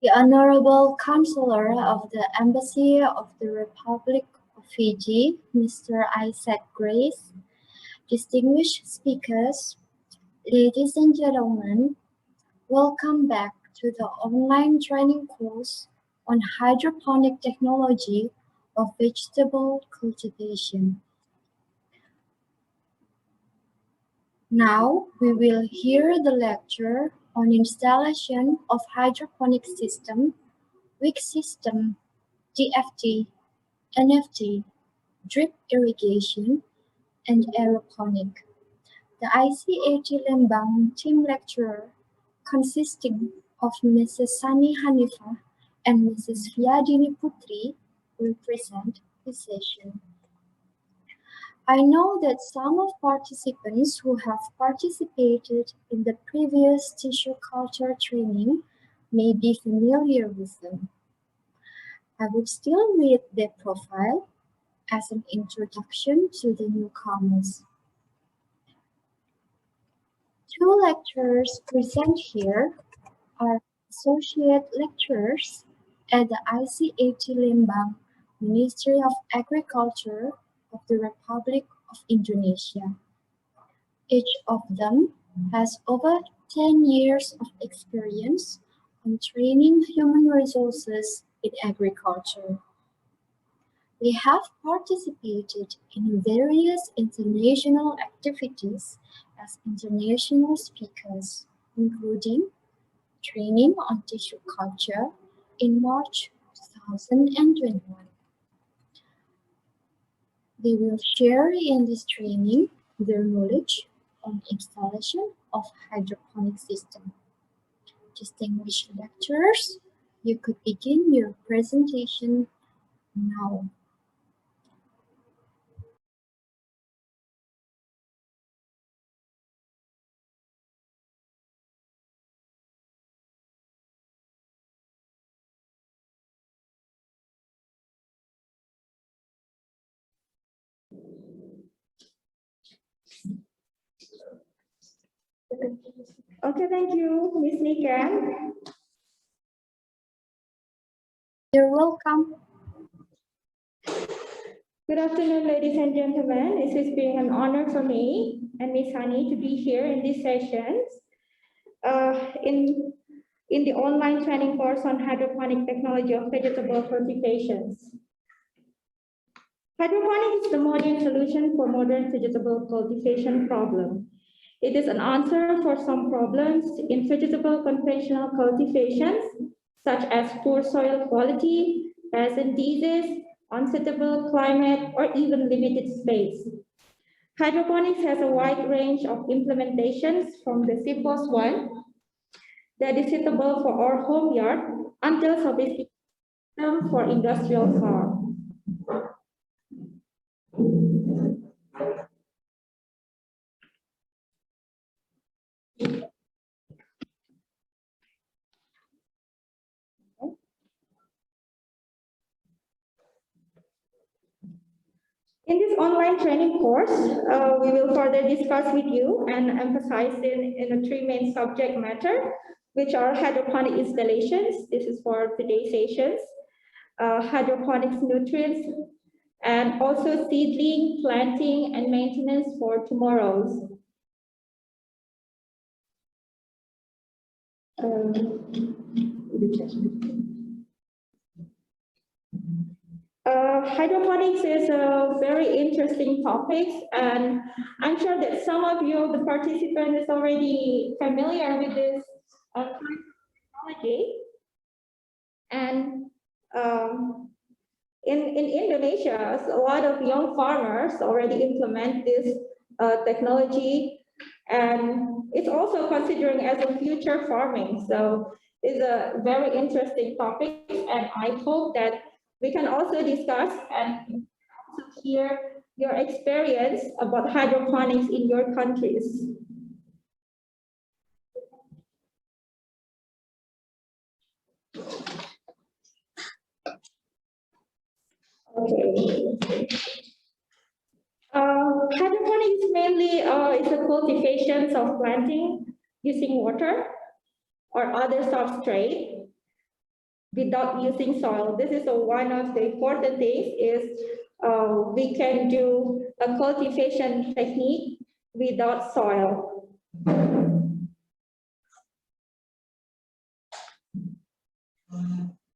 The Honorable Counselor of the Embassy of the Republic of Fiji, Mr. Isaac Grace, distinguished speakers, ladies and gentlemen, welcome back to the online training course on hydroponic technology of vegetable cultivation. Now we will hear the lecture on installation of hydroponic system, wick system, DFT, NFT, drip irrigation, and aeroponic. The ICAT Lembang team lecturer, consisting of Mrs. Sani Hanifah and Mrs. Fiadini Putri, will present this session. I know that some of participants who have participated in the previous tissue culture training may be familiar with them. I would still read their profile as an introduction to the newcomers. Two lecturers present here are associate lecturers at the ICAT Lembang, Ministry of Agriculture of the Republic of Indonesia. Each of them has over 10 years of experience on training human resources in agriculture. They have participated in various international activities as international speakers, including training on tissue culture in March 2021. They will share in this training their knowledge on installation of hydroponic system. Distinguished lecturers, you could begin your presentation now. Okay, thank you, Ms. Nikan. You're welcome. Good afternoon, ladies and gentlemen. It has been an honor for me and Ms. Sani to be here in these sessions in the online training course on hydroponic technology of vegetable cultivations. Hydroponic is the modern solution for modern vegetable cultivation problem. It is an answer for some problems in vegetable conventional cultivations, such as poor soil quality, peasant disease, unsuitable climate, or even limited space. Hydroponics has a wide range of implementations from the simplest one that is suitable for our home yard until sophisticated for industrial farm. In this online training course, we will further discuss with you and emphasize in the three main subject matter, which are hydroponic installations. This is for today's sessions. Hydroponics nutrients, and also seedling, planting, and maintenance for tomorrow's. Hydroponics is a very interesting topic, and I'm sure that some of you, the participants, is already familiar with this technology. And in Indonesia, a lot of young farmers already implement this technology, and it's also considering as a future farming. So it's a very interesting topic, and I hope that we can also discuss and also hear your experience about hydroponics in your countries. Okay. Hydroponics mainly is a cultivation of planting using water or other substrate. without using soil. This is one of the important things is we can do a cultivation technique without soil.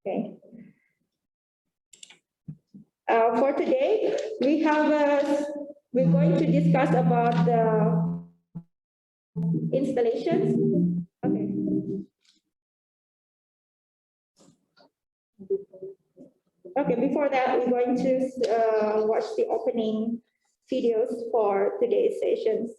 Okay. For today, we're going to discuss about the installations. Okay. Okay, before that, we're going to watch the opening videos for today's sessions.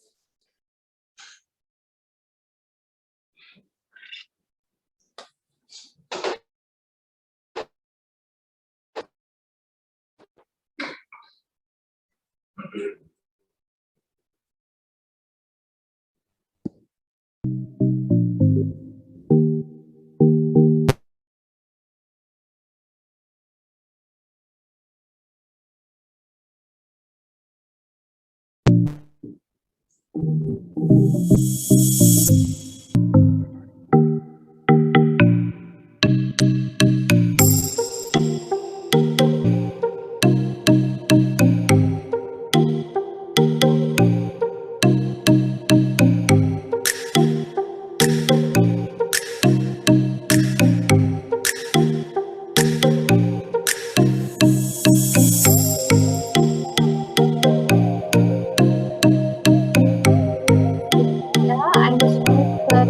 Yeah, I'm sorry, but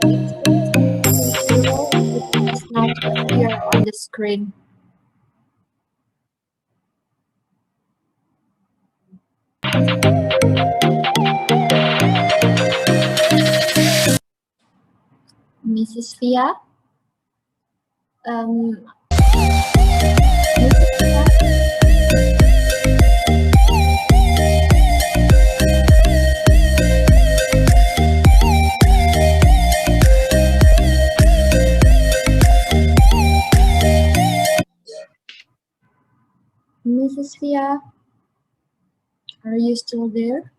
it seems zero. It does not appear on the screen. Mrs. Fia? Mrs. Fia? Mrs. Fia? Are you still there?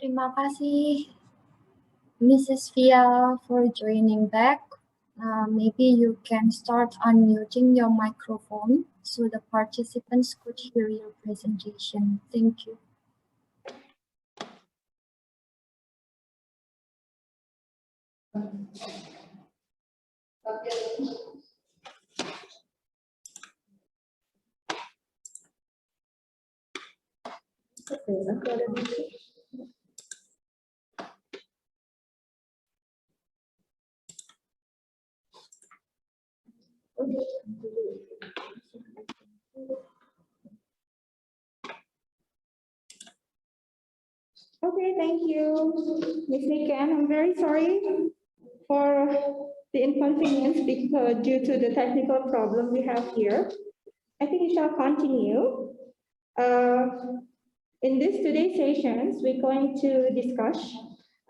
Terima kasih, Mrs. Fia, for joining back. Maybe you can start unmuting your microphone so the participants could hear your presentation. Thank you. Okay, thank you, Ms. Nikan. I'm very sorry for the inconvenience because due to the technical problem we have here. I think we shall continue. In this today's sessions, we're going to discuss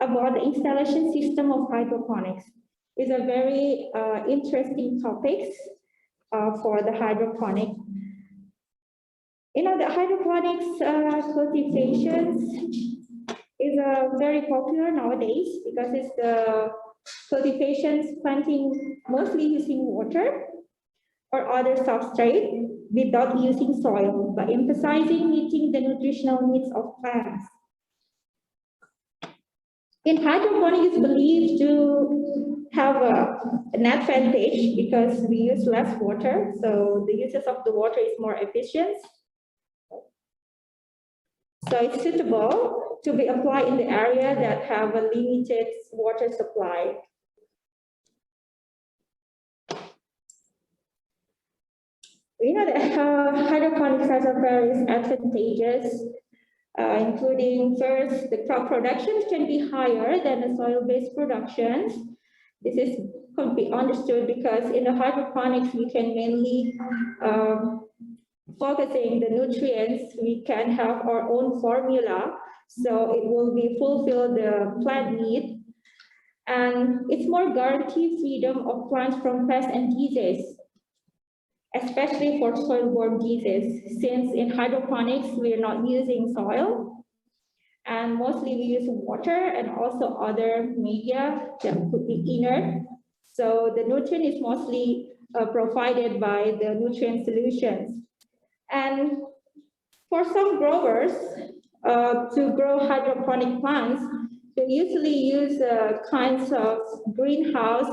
about the installation system of hydroponics. It's a very interesting topic for the hydroponic. You know, the hydroponics cultivations is very popular nowadays because it's the cultivations planting mostly using water or other substrate without using soil, but emphasizing meeting the nutritional needs of plants. In hydroponics, is believed to have an advantage because we use less water, so the uses of the water is more efficient. So it's suitable to be applied in the area that have a limited water supply. We know that hydroponics has a various advantages, including first, the crop productions can be higher than the soil-based productions. This is could be understood because in the hydroponics we can mainly focusing the nutrients. We can have our own formula, so it will be fulfill the plant need, and it's more guaranteed freedom of plants from pests and diseases, especially for soil-borne diseases. Since in hydroponics we are not using soil, and mostly we use water and also other media that could be inert. So the nutrient is mostly provided by the nutrient solutions. And for some growers, to grow hydroponic plants, they usually use kinds of greenhouse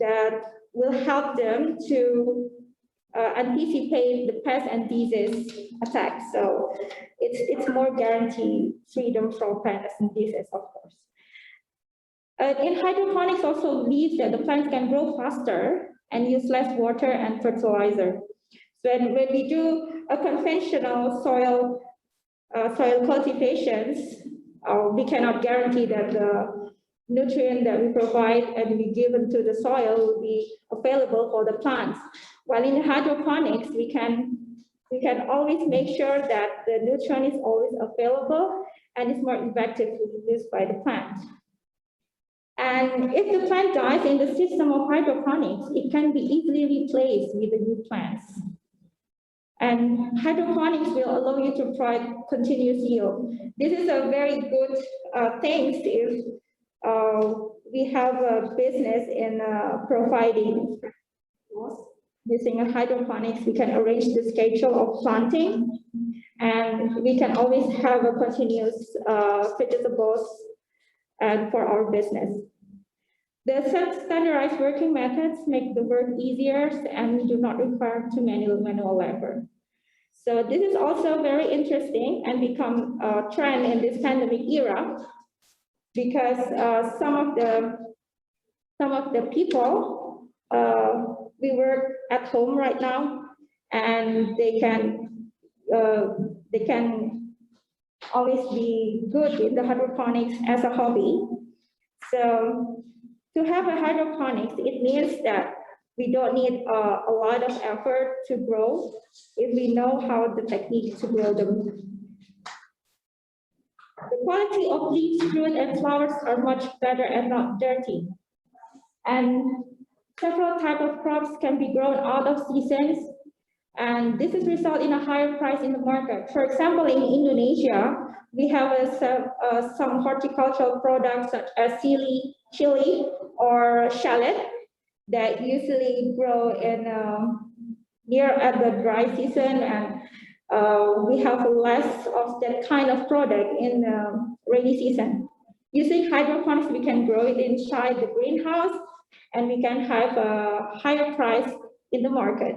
that will help them to anticipate the pest and disease attacks. So it's more guaranteed freedom from pests and diseases, of course. In hydroponics also believes that the plants can grow faster and use less water and fertilizer. So when we do a conventional soil cultivations, we cannot guarantee that the nutrient that we provide and we give into the soil will be available for the plants. While in hydroponics, we can always make sure that the nutrient is always available and is more effectively used by the plant. And if the plant dies in the system of hydroponics, it can be easily replaced with the new plants. And hydroponics will allow you to provide continuous yield. This is a very good thing if we have a business in providing using a hydroponics. We can arrange the schedule of planting, and we can always have a continuous vegetables and for our business. The standardized working methods make the work easier and do not require too many manual labor. So this is also very interesting and become a trend in this pandemic era because some of the people we work at home right now, and they can always be good with the hydroponics as a hobby. So to have a hydroponics, it means that we don't need a lot of effort to grow if we know how the technique to grow them. The quality of leaves, fruit, and flowers are much better and not dirty. And several types of crops can be grown out of seasons, and this is result in a higher price in the market. For example, in Indonesia, we have some horticultural products such as chili or shallot that usually grow in near at the dry season, and we have less of that kind of product in rainy season. Using hydroponics, we can grow it inside the greenhouse, and we can have a higher price in the market.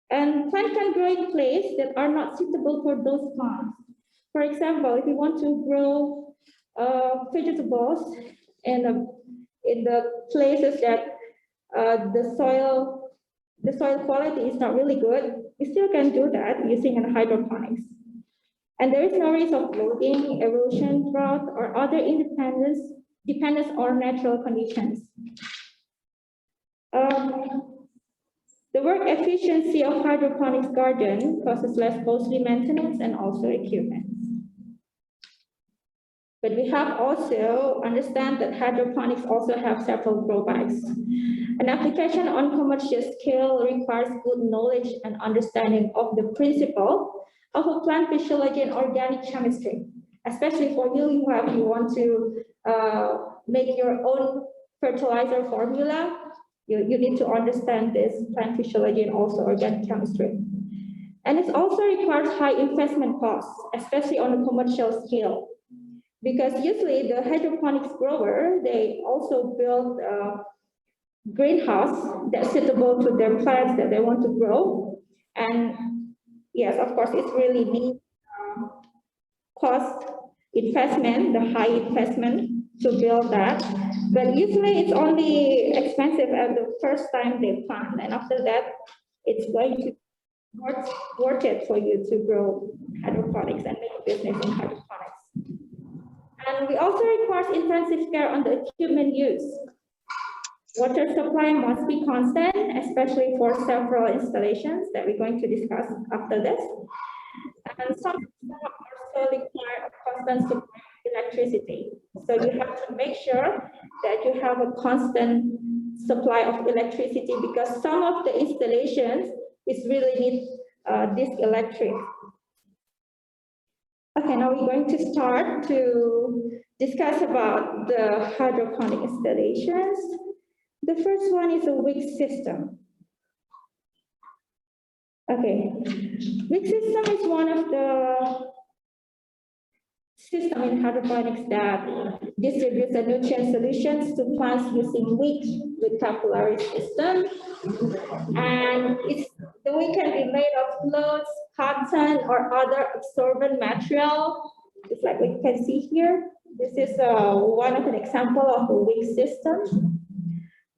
And plants can grow in places that are not suitable for those plants. For example, if you want to grow vegetables in the places that the soil quality is not really good, we still can do that using an hydroponics. And there is no risk of bloating, erosion, drought, or other dependence on natural conditions. The work efficiency of hydroponics garden causes less costly maintenance and also equipment. But we have also understand that hydroponics also have several drawbacks. An application on commercial scale requires good knowledge and understanding of the principle of a plant physiology and organic chemistry, especially for you who want to make your own fertilizer formula. You need to understand this plant physiology and also organic chemistry. And it also requires high investment costs, especially on a commercial scale. Because usually the hydroponics grower, they also build a greenhouse that's suitable to their plants that they want to grow. And yes, of course, it really needs cost investment, the high investment to build that. But usually it's only expensive at the first time they plant. And after that, it's going to be worth it for you to grow hydroponics and make a business in hydroponics. And we also require intensive care on the equipment use. Water supply must be constant, especially for several installations that we're going to discuss after this. And some also require a constant supply of electricity. So you have to make sure that you have a constant supply of electricity, because some of the installations is really need this electric. Okay, now we're going to start to discuss about the hydroponic installations. The first one is a wick system. Okay, wick system is one of the system in hydroponics that distributes the nutrient solutions to plants using wick with capillary system. And the wick can be made of cloth, cotton, or other absorbent material. Just like we can see here. This is one of an example of a wick system.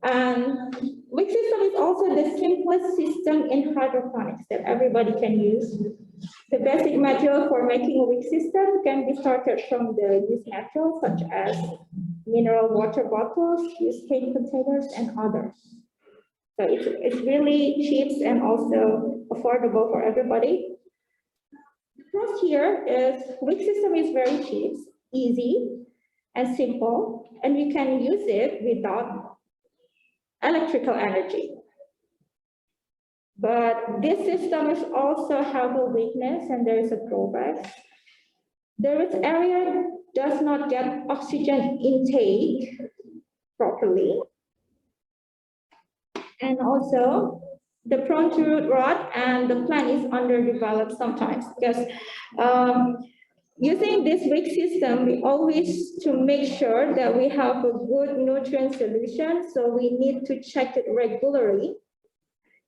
And wick system is also the simplest system in hydroponics that everybody can use. The basic material for making a wick system can be started from the used materials such as mineral water bottles, used paint containers, and others. So it's really cheap and also affordable for everybody. The pros here is wick system is very cheap, easy, and simple, and we can use it without electrical energy. But this system is also have a weakness, and there is a drawback. This area does not get oxygen intake properly. And also, the prone to root rot, and the plant is underdeveloped sometimes, because using this wick system, we always to make sure that we have a good nutrient solution, so we need to check it regularly.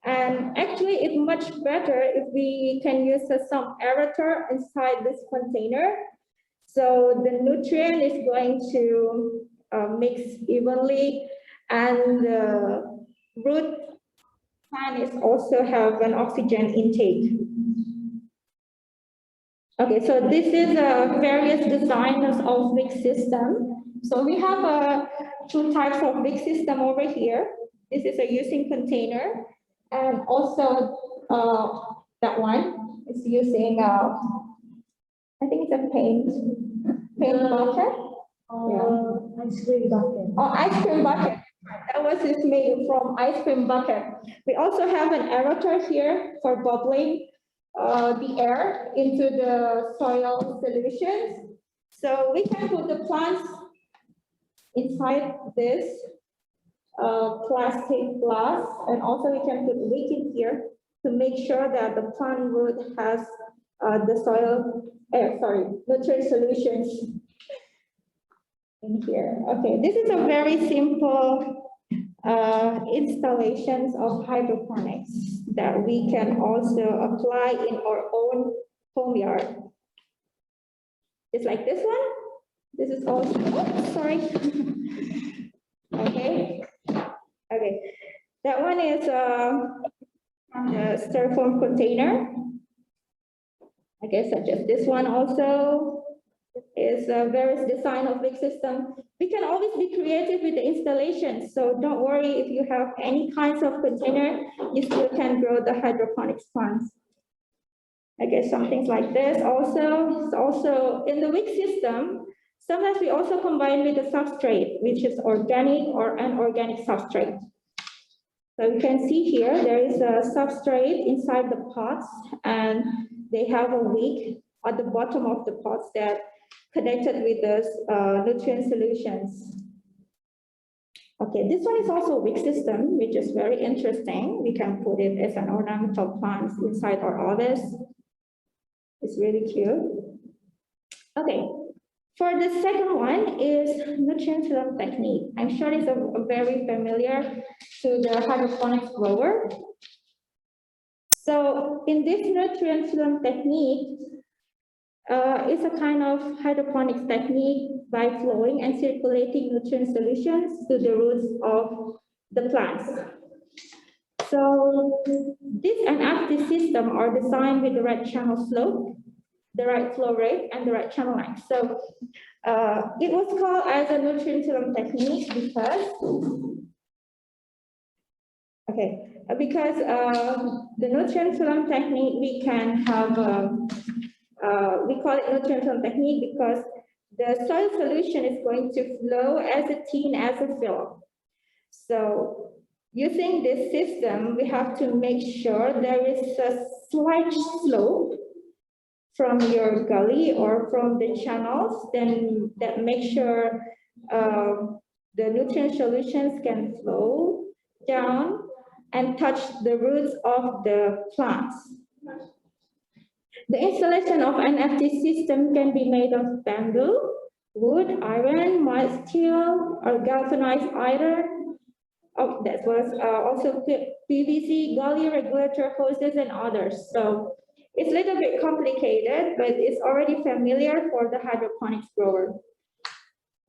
And actually, it's much better if we can use some aerator inside this container. So the nutrient is going to mix evenly, and the root plant is also have an oxygen intake. Okay, so this is various designs of wick system. So we have two types of wick system over here. This is a using container. And also that one is using, I think it's a paint bucket. Ice cream bucket. Oh, ice cream bucket. That was just made from ice cream bucket. We also have an aerator here for bubbling the air into the soil solutions. So we can put the plants inside this plastic glass, and also we can put weight in here to make sure that the plant root has nutrient solutions in here. Okay, this is a very simple installations of hydroponics that we can also apply in our own home yard. Just like this one. This is also, sorry. Okay. Okay. That one is a styrofoam container. I guess such as this one also is various design of big system. We can always be creative with the installation. So don't worry if you have any kinds of container, you still can grow the hydroponics plants. I guess some things like this also in the wick system. Sometimes we also combine with a substrate, which is organic or inorganic substrate. So you can see here, there is a substrate inside the pots, and they have a wick at the bottom of the pots that connected with the nutrient solutions. Okay, this one is also a wick system, which is very interesting. We can put it as an ornamental plant inside our office. It's really cute. Okay, for the second one is nutrient film technique. I'm sure it's a very familiar to the hydroponics grower. So in this nutrient film technique, it's a kind of hydroponics technique by flowing and circulating nutrient solutions to the roots of the plants. So this and active system are designed with the right channel slope, the right flow rate, and the right channel length. So it was called as a nutrient film technique because the nutrient film technique we can have we call it nutrient film technique because the soil solution is going to flow as thin as a film. So using this system, we have to make sure there is a slight slope from your gully or from the channels, then that makes sure the nutrient solutions can flow down and touch the roots of the plants. The installation of an FT system can be made of bamboo, wood, iron, mild steel, or galvanized iron. Oh, that was also PVC, gully regulator hoses, and others. So it's a little bit complicated, but it's already familiar for the hydroponics grower.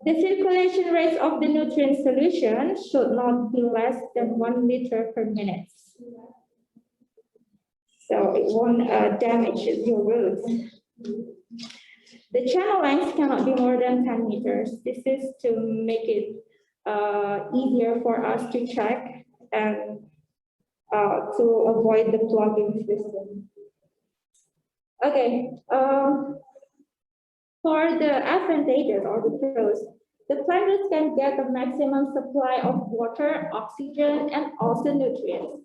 The circulation rate of the nutrient solution should not be less than 1 liter per minute. So it won't damage your roots. The channel length cannot be more than 10 meters. This is to make it easier for us to check and to avoid the plugging system. Okay, for the advantages or the pros, the plant roots can get a maximum supply of water, oxygen, and also nutrients.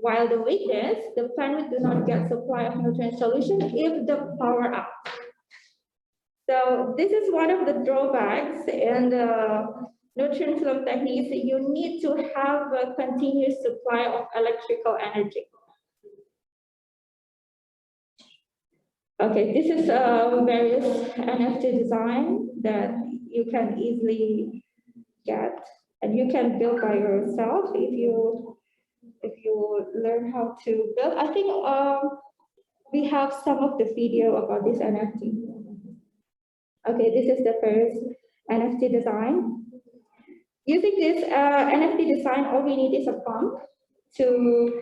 While the weakness, the plant root do not get supply of nutrient solution if the power out. So this is one of the drawbacks in the nutrient film techniques. You need to have a continuous supply of electrical energy. Okay, this is various NFT design that you can easily get, and you can build by yourself if you learn how to build. I think we have some of the video about this NFT. Okay, this is the first NFT design. Using this NFT design, all we need is a pump to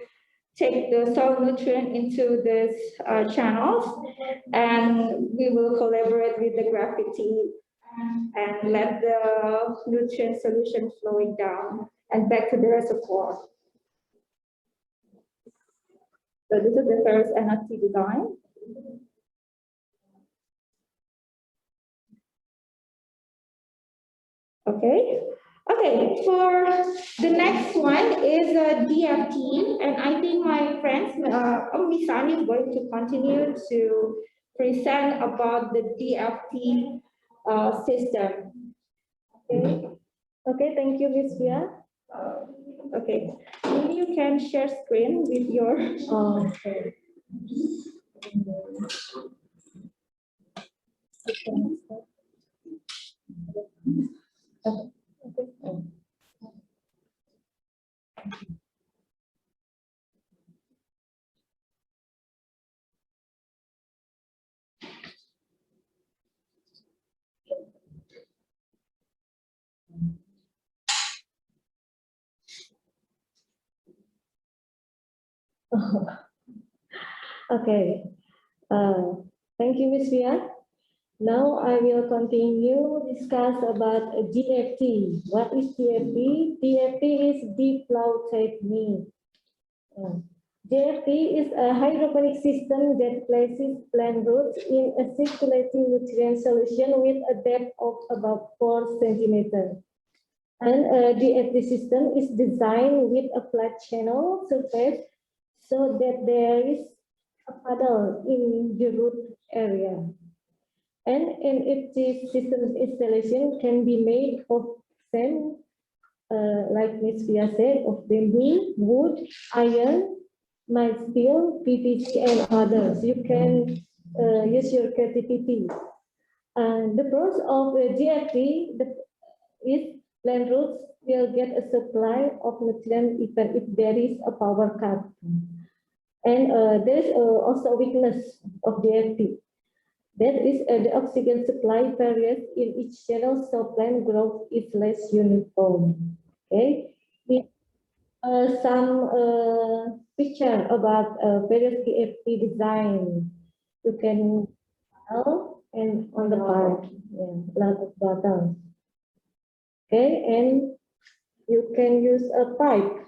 take the soil nutrient into these channels, and we will collaborate with the gravity and let the nutrient solution flowing down and back to the reservoir. So this is the first NFT design. Okay, Okay, for the next one is DFT, and I think my friends, Miss Sani is going to continue to present about the DFT system. Okay. Okay, thank you, Miss Via. Okay, maybe you can share screen with your. Okay. Okay. Thank you, Miss Via. Now I will continue discuss about DFT. What is DFT? DFT is deep flow technique. DFT is a hydroponic system that places plant roots in a circulating nutrient solution with a depth of about 4 centimeters. And DFT system is designed with a flat channel surface so that there is a puddle in the root area. And NFT system installation can be made of sand, like Ms. Pia said, of bamboo, wood, iron, mild steel, PVC, and others. You can use your creativity. The pros of GFT is plant roots will get a supply of nutrients even if there is a power cut. And there is also a weakness of GFT. That is the oxygen supply varies in each channel, so plant growth is less uniform. Okay, with some picture about various PFP design. You can tell and on the part, yeah, lot of buttons. Okay, and you can use a pipe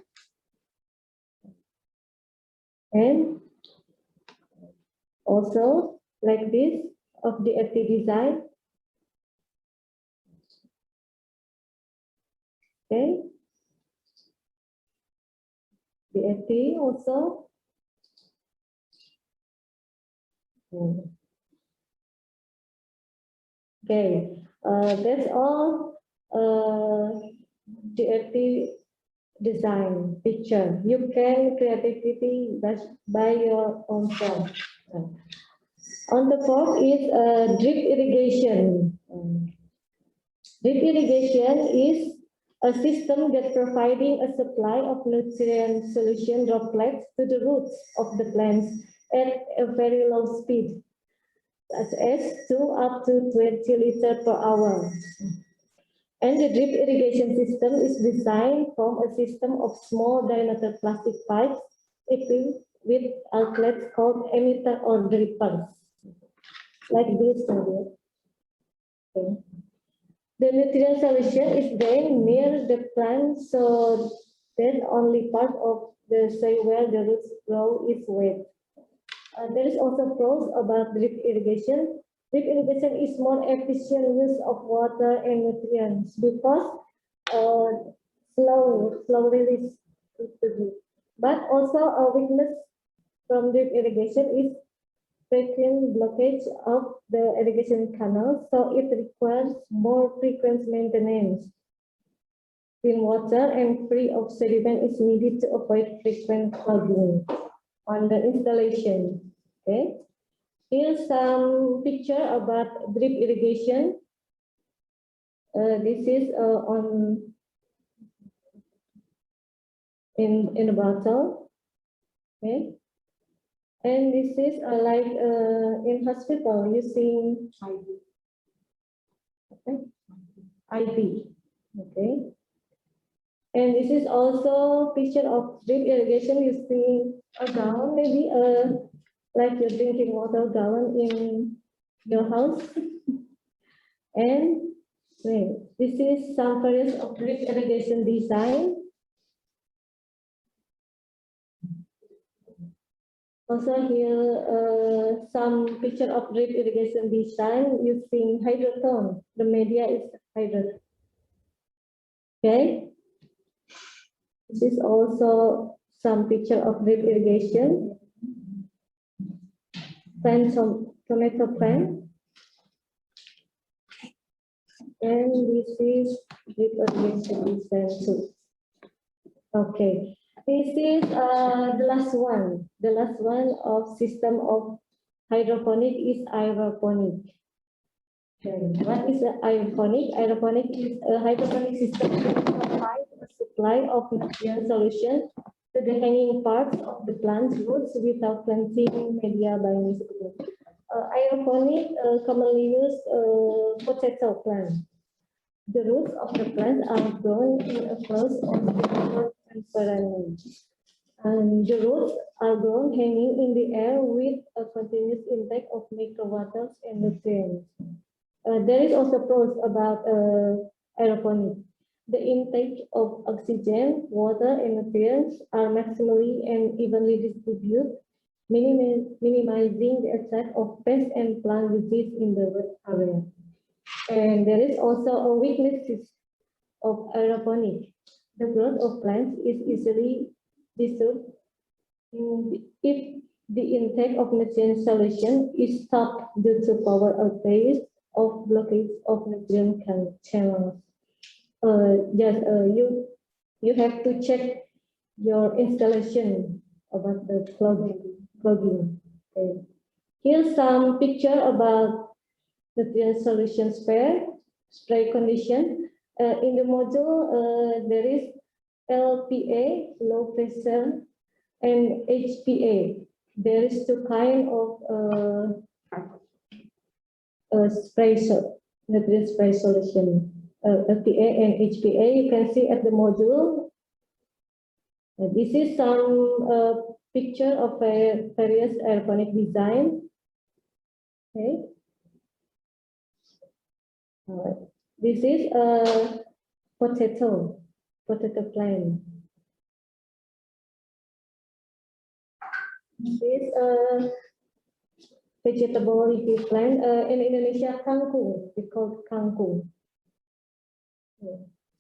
and also like this of the FT design. Okay, the FT also. Okay, that's all the FT design picture. You can creativity by your own self. On the fourth is drip irrigation. Drip irrigation is a system that providing a supply of nutrient solution droplets to the roots of the plants at a very low speed, such as 2 up to 20 liters per hour. And the drip irrigation system is designed from a system of small diameter plastic pipes equipped with outlets called emitter or drippers, like this. Okay. The nutrient solution is drained near the plant so that only part of the soil where the roots grow is wet. There is also pros about drip irrigation. Drip irrigation is more efficient use of water and nutrients because slow release. But also a weakness from drip irrigation is frequent blockage of the irrigation canal, so it requires more frequent maintenance. Clean water and free of sediment is needed to avoid frequent clogging on the installation. Okay, here's some picture about drip irrigation. This is on in a bottle. Okay. And this is like in hospital using IV. Okay. IV. Okay. And this is also picture of drip irrigation using a gallon, maybe like you're drinking water gallon in your house. And wait, this is some various of drip irrigation design. Also here, some picture of drip irrigation design using hydrotone. The media is hydrotone. Okay. This is also some picture of drip irrigation. Plant some tomato plant. And this is drip irrigation design too. Okay. This is the last one. The last one of system of hydroponic is aeroponic. What is aeroponic? Aeroponic is a hydroponic system that provides a supply of nutrient solution to the hanging parts of the plant's roots without cleansing media by mistake. Aeroponic commonly used potato plant. The roots of the plant are grown in a closed or secure environment. And the roots are grown hanging in the air with a continuous intake of microwaters and nutrients. There is also pros about aeroponic. The intake of oxygen, water, and nutrients are maximally and evenly distributed, minimizing the effect of pest and plant disease in the root area. And there is also a weakness of aeroponic. The growth of plants is easily disturbed if the intake of nutrient solution is stopped due to power outage of blockage of nutrient channels. You have to check your installation about the clogging. Okay. Here's some picture about nutrient solution spray condition. In the module, there is LPA, low pressure, and HPA. There is two kind of nutrient spray solution, LPA and HPA. You can see at the module. This is some picture of various aeroponic design. Okay. This is a potato plant. This is a vegetable leafy plant. In Indonesia, kangkung. We call it kangkung.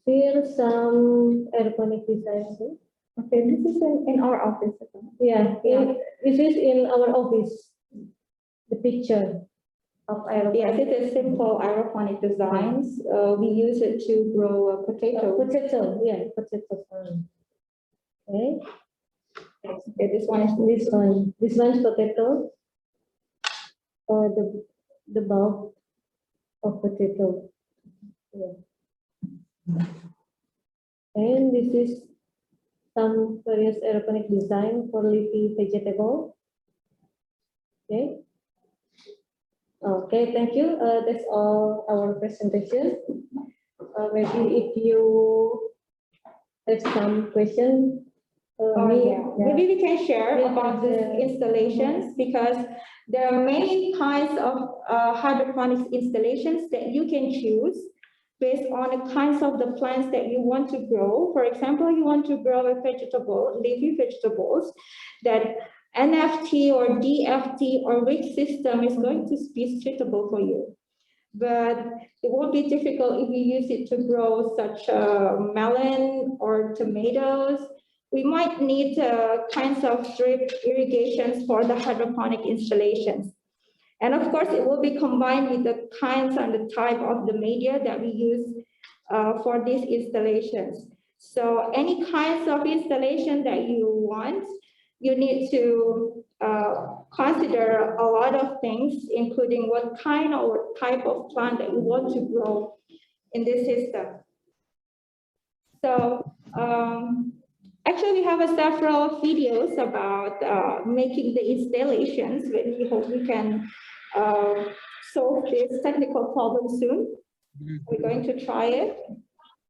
Here some aeroponic designs. Okay, this is in our office. Yeah, this is in our office. The picture of aeroponic. Yes, it is simple aeroponic designs. We use it to grow potatoes. Potato, yeah, potato farm. Okay. Okay, this one is This one is potato. The bulb of potato. Yeah. And this is some various aeroponic design for leafy vegetable. Okay. Okay, thank you. That's all our presentation. Maybe if you have some questions. Maybe we can share about these installations, because there are many kinds of hydroponics installations that you can choose based on the kinds of the plants that you want to grow. For example, you want to grow a vegetable, leafy vegetables, that NFT or DFT or wick system is going to be suitable for you. But it won't be difficult if you use it to grow such a melon or tomatoes. We might need kinds of drip irrigations for the hydroponic installations. And of course, it will be combined with the kinds and the type of the media that we use for these installations. So any kinds of installation that you want, you need to consider a lot of things, including what kind or type of plant that you want to grow in this system. So actually, we have several videos about making the installations. We hope we can solve this technical problem soon. We're going to try it.